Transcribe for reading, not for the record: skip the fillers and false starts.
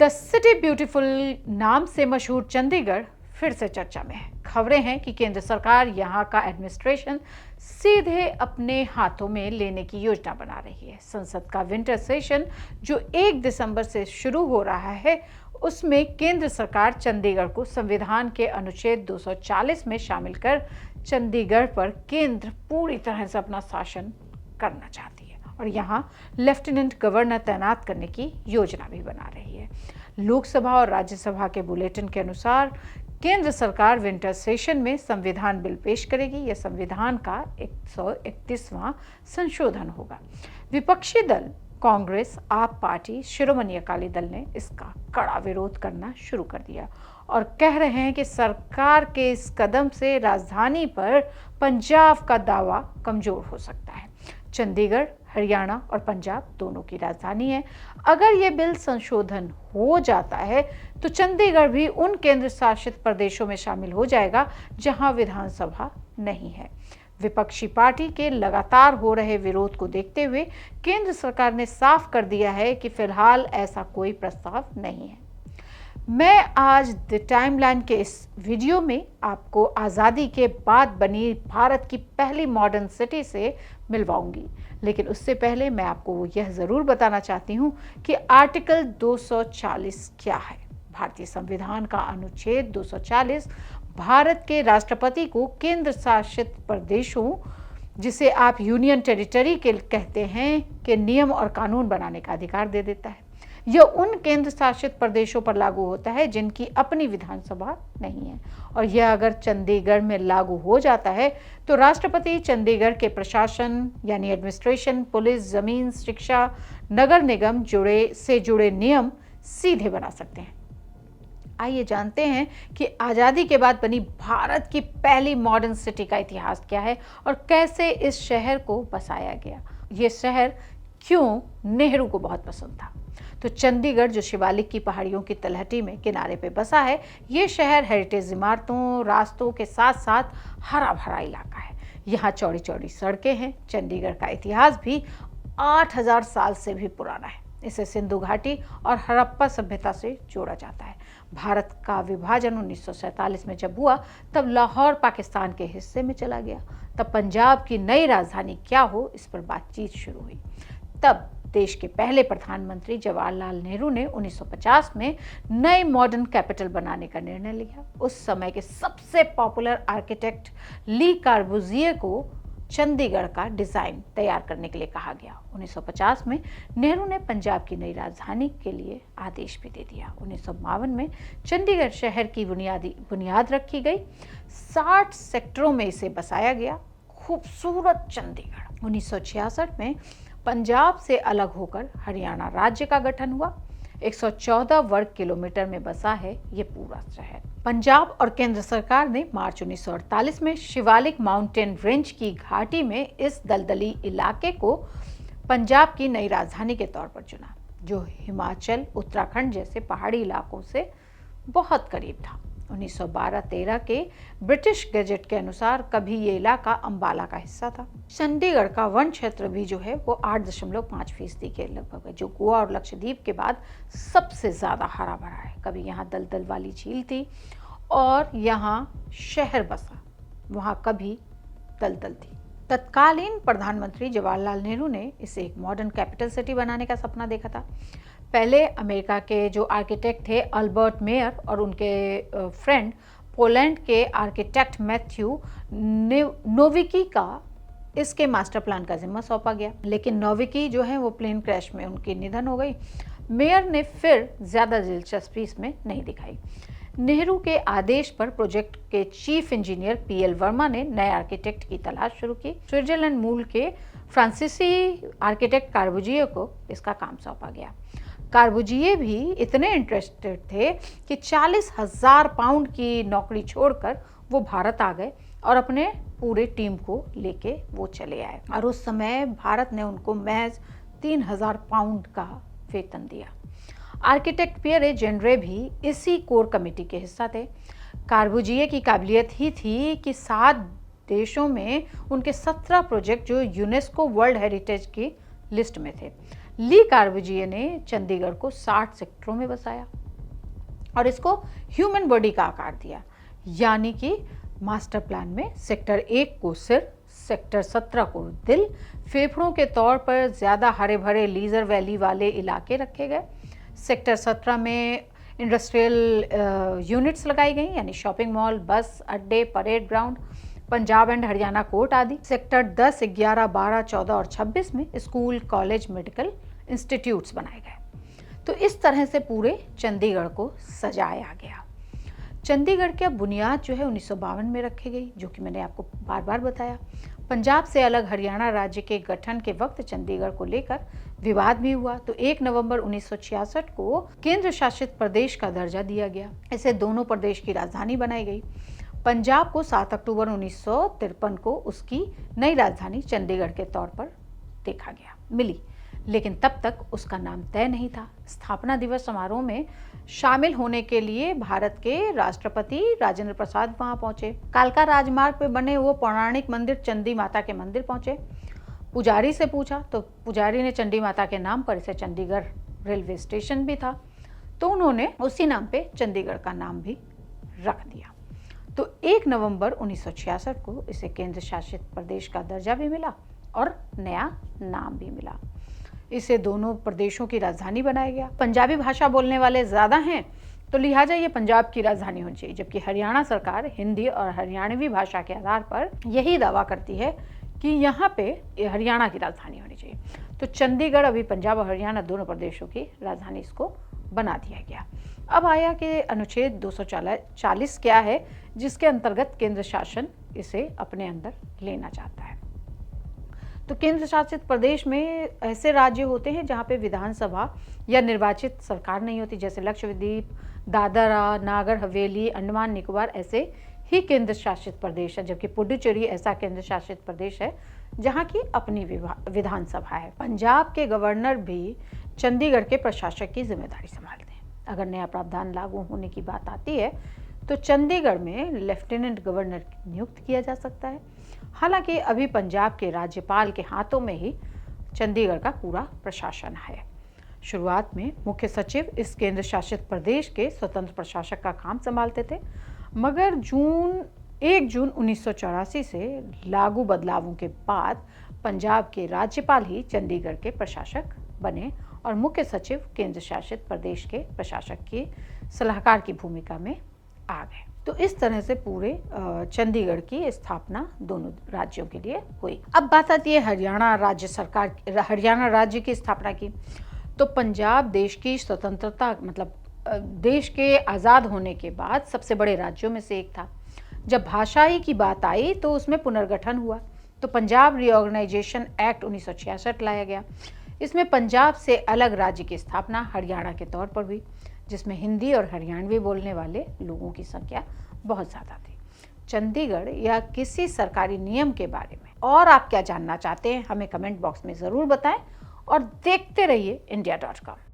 The city beautiful नाम से मशहूर चंडीगढ़ फिर से चर्चा में है। खबरें हैं कि केंद्र सरकार यहां का एडमिनिस्ट्रेशन सीधे अपने हाथों में लेने की योजना बना रही है। संसद का विंटर सेशन जो 1 दिसंबर से शुरू हो रहा है, उसमें केंद्र सरकार चंडीगढ़ को संविधान के अनुच्छेद 240 में शामिल कर चंडीगढ़ पर केंद्र पूरी तरह से अपना शासन करना चाहती है और यहाँ लेफ्टिनेंट गवर्नर तैनात करने की योजना भी बना रही है। लोकसभा और राज्यसभा के बुलेटिन के अनुसार केंद्र सरकार विंटर सेशन में संविधान बिल पेश करेगी। यह संविधान का 131वां संशोधन होगा। विपक्षी दल कांग्रेस, आप पार्टी, शिरोमणि अकाली दल ने इसका कड़ा विरोध करना शुरू कर दिया और कह रहे हैं कि सरकार के इस कदम से राजधानी पर पंजाब का दावा कमजोर हो सकता है। चंडीगढ़ हरियाणा और पंजाब दोनों की राजधानी है। अगर यह बिल संशोधन हो जाता है तो चंडीगढ़ भी उन केंद्र शासित प्रदेशों में शामिल हो जाएगा जहां विधानसभा नहीं है। विपक्षी पार्टी के लगातार हो रहे विरोध को देखते हुए केंद्र सरकार ने साफ कर दिया है कि फिलहाल ऐसा कोई प्रस्ताव नहीं है। मैं आज द टाइमलाइन के इस वीडियो में आपको आज़ादी के बाद बनी भारत की पहली मॉडर्न सिटी से मिलवाऊंगी, लेकिन उससे पहले मैं आपको यह ज़रूर बताना चाहती हूँ कि आर्टिकल 240 क्या है। भारतीय संविधान का अनुच्छेद 240 भारत के राष्ट्रपति को केंद्र शासित प्रदेशों, जिसे आप यूनियन टेरिटरी के कहते हैं, के नियम और कानून बनाने का अधिकार दे देता है। यह उन केंद्र शासित प्रदेशों पर लागू होता है जिनकी अपनी विधानसभा नहीं है और यह अगर चंडीगढ़ में लागू हो जाता है तो राष्ट्रपति चंडीगढ़ के प्रशासन यानी एडमिनिस्ट्रेशन, पुलिस, जमीन, शिक्षा, नगर निगम से जुड़े नियम सीधे बना सकते हैं। आइए जानते हैं कि आज़ादी के बाद बनी भारत की पहली मॉडर्न सिटी का इतिहास क्या है और कैसे इस शहर को बसाया गया। ये शहर क्यों नेहरू को बहुत पसंद था। तो चंडीगढ़ जो शिवालिक की पहाड़ियों की तलहटी में किनारे पे बसा है, ये शहर हेरिटेज इमारतों, रास्तों के साथ साथ हरा भरा इलाका है। यहाँ चौड़ी चौड़ी सड़कें हैं। चंडीगढ़ का इतिहास भी 8000 साल से भी पुराना है। इसे सिंधु घाटी और हड़प्पा सभ्यता से जोड़ा जाता है। भारत का विभाजन 1947 में जब हुआ तब लाहौर पाकिस्तान के हिस्से में चला गया। तब पंजाब की नई राजधानी क्या हो, इस पर बातचीत शुरू हुई। तब देश के पहले प्रधानमंत्री जवाहरलाल नेहरू ने 1950 में नई मॉडर्न कैपिटल बनाने का निर्णय लिया। उस समय के सबसे पॉपुलर आर्किटेक्ट ली कॉर्बुज़िए को चंडीगढ़ का डिजाइन तैयार करने के लिए कहा गया। 1950 में नेहरू ने पंजाब की नई राजधानी के लिए आदेश भी दे दिया। 1952 में चंडीगढ़ शहर की बुनियाद रखी गई। 60 सेक्टरों में इसे बसाया गया। खूबसूरत चंडीगढ़। 1966 में पंजाब से अलग होकर हरियाणा राज्य का गठन हुआ। 114 वर्ग किलोमीटर में बसा है ये पूरा शहर। पंजाब और केंद्र सरकार ने मार्च 1948 में शिवालिक माउंटेन रेंज की घाटी में इस दलदली इलाके को पंजाब की नई राजधानी के तौर पर चुना, जो हिमाचल, उत्तराखंड जैसे पहाड़ी इलाकों से बहुत करीब था। 1912-13 के ब्रिटिश गजट के अनुसार कभी ये इलाका अंबाला का हिस्सा था। चंडीगढ़ का वन क्षेत्र भी जो है वो 8.5% के लगभग है, जो गोवा और लक्षद्वीप के बाद सबसे ज़्यादा हरा भरा है। कभी यहाँ दलदल वाली झील थी और यहाँ शहर बसा, वहाँ कभी दलदल थी। तत्कालीन प्रधानमंत्री जवाहरलाल नेहरू ने इसे एक मॉडर्न कैपिटल सिटी बनाने का सपना देखा था। पहले अमेरिका के जो आर्किटेक्ट थे अल्बर्ट मेयर और उनके फ्रेंड पोलैंड के आर्किटेक्ट मैथ्यू नोविकी का इसके मास्टर प्लान का जिम्मा सौंपा गया, लेकिन नोविकी जो है वो प्लेन क्रैश में उनकी निधन हो गई। मेयर ने फिर ज़्यादा दिलचस्पी इसमें नहीं दिखाई। नेहरू के आदेश पर प्रोजेक्ट के चीफ इंजीनियर पीएल वर्मा ने नए आर्किटेक्ट की तलाश शुरू की। स्विट्जरलैंड मूल के फ्रांसीसी आर्किटेक्ट कॉर्बुज़िए को इसका काम सौंपा गया। कॉर्बुज़िए भी इतने इंटरेस्टेड थे कि 40,000 पाउंड की नौकरी छोड़कर वो भारत आ गए और अपने पूरे टीम को लेके वो चले आए और उस समय भारत ने उनको महज 3,000 पाउंड का वेतन दिया। आर्किटेक्ट पियरे जेनरे भी इसी कोर कमेटी के हिस्सा थे। कॉर्बुज़िए की काबिलियत ही थी कि 7 देशों में उनके 17 प्रोजेक्ट जो यूनेस्को वर्ल्ड हेरिटेज की लिस्ट में थे, ली कार्बुजिए ने चंडीगढ़ को 60 सेक्टरों में बसाया और इसको ह्यूमन बॉडी का आकार दिया, यानी कि मास्टर प्लान में सेक्टर 1 को सिर, सेक्टर 17 को दिल, फेफड़ों के तौर पर ज़्यादा हरे भरे लीजर वैली वाले इलाके रखे गए। सेक्टर 17 में इंडस्ट्रियल यूनिट्स लगाई गई, यानी शॉपिंग मॉल, बस अड्डे, parade ground, Punjab and Haryana court आदि। सेक्टर 10, 11, 12, 14 और 26 में स्कूल, कॉलेज, मेडिकल इंस्टीट्यूट्स बनाए गए। तो इस तरह से पूरे चंडीगढ़ को सजाया गया। चंडीगढ़ की बुनियाद जो है 1952 में रखी गई, जो कि मैंने आपको बार बार बताया। पंजाब से अलग हरियाणा राज्य के गठन के वक्त चंडीगढ़ को लेकर विवाद भी हुआ, तो 1 नवंबर 1966 को केंद्र शासित प्रदेश का दर्जा दिया गया। इसे दोनों प्रदेश की राजधानी बनाई गई। पंजाब को 7 अक्टूबर 1953 को उसकी नई राजधानी चंडीगढ़ के तौर पर देखा गया मिली, लेकिन तब तक उसका नाम तय नहीं था। स्थापना दिवस समारोह में शामिल होने के लिए भारत के राष्ट्रपति राजेंद्र प्रसाद वहां पहुंचे। कालका राजमार्ग पर बने वो पौराणिक मंदिर चंडी माता के मंदिर पहुंचे। पुजारी से पूछा तो पुजारी ने चंडी माता के नाम पर इसे चंडीगढ़ रेलवे स्टेशन भी था, तो उन्होंने उसी नाम पे चंडीगढ़ का नाम भी रख दिया। तो 1 नवंबर 1966 को इसे केंद्र शासित प्रदेश का दर्जा भी मिला और नया नाम भी मिला। इसे दोनों प्रदेशों की राजधानी बनाया गया। पंजाबी भाषा बोलने वाले ज़्यादा हैं, तो लिहाजा ये पंजाब की राजधानी होनी चाहिए, जबकि हरियाणा सरकार हिंदी और हरियाणवी भाषा के आधार पर यही दावा करती है कि यहाँ पे हरियाणा की राजधानी होनी चाहिए। तो चंडीगढ़ अभी पंजाब और हरियाणा दोनों प्रदेशों की राजधानी इसको बना दिया गया। अब आया कि अनुच्छेद 240 क्या है, जिसके अंतर्गत केंद्र शासन इसे अपने अंदर लेना चाहता है। तो केंद्र शासित प्रदेश में ऐसे राज्य होते हैं जहाँ पे विधानसभा या निर्वाचित सरकार नहीं होती, जैसे लक्षद्वीप, दादरा, नागर हवेली, अंडमान निकोबार ऐसे ही केंद्र शासित प्रदेश है, जबकि पुडुचेरी ऐसा केंद्र शासित प्रदेश है जहाँ की अपनी विधानसभा है। पंजाब के गवर्नर भी चंडीगढ़ के प्रशासक की जिम्मेदारी संभालते हैं। अगर नया प्रावधान लागू होने की बात आती है तो चंडीगढ़ में लेफ्टिनेंट गवर्नर नियुक्त किया जा सकता है। हालांकि अभी पंजाब के राज्यपाल के हाथों में ही चंडीगढ़ का पूरा प्रशासन है। शुरुआत में मुख्य सचिव इस केंद्र शासित प्रदेश के स्वतंत्र प्रशासक का काम संभालते थे, मगर 1 जून 1984 से लागू बदलावों के बाद पंजाब के राज्यपाल ही चंडीगढ़ के प्रशासक बने और मुख्य सचिव केंद्र शासित प्रदेश के प्रशासक की सलाहकार की भूमिका में आ गए। तो इस तरह से पूरे चंडीगढ़ की स्थापना दोनों राज्यों के लिए हुई। अब बात आती है हरियाणा राज्य की स्थापना की। तो पंजाब देश की स्वतंत्रता मतलब देश के आज़ाद होने के बाद सबसे बड़े राज्यों में से एक था। जब भाषाई की बात आई तो उसमें पुनर्गठन हुआ, तो पंजाब रीऑर्गेनाइजेशन एक्ट 1966 लाया गया। इसमें पंजाब से अलग राज्य की स्थापना हरियाणा के तौर पर हुई, जिसमें हिंदी और हरियाणवी बोलने वाले लोगों की संख्या बहुत ज़्यादा थी। चंडीगढ़ या किसी सरकारी नियम के बारे में और आप क्या जानना चाहते हैं, हमें कमेंट बॉक्स में ज़रूर बताएं और देखते रहिए India.com।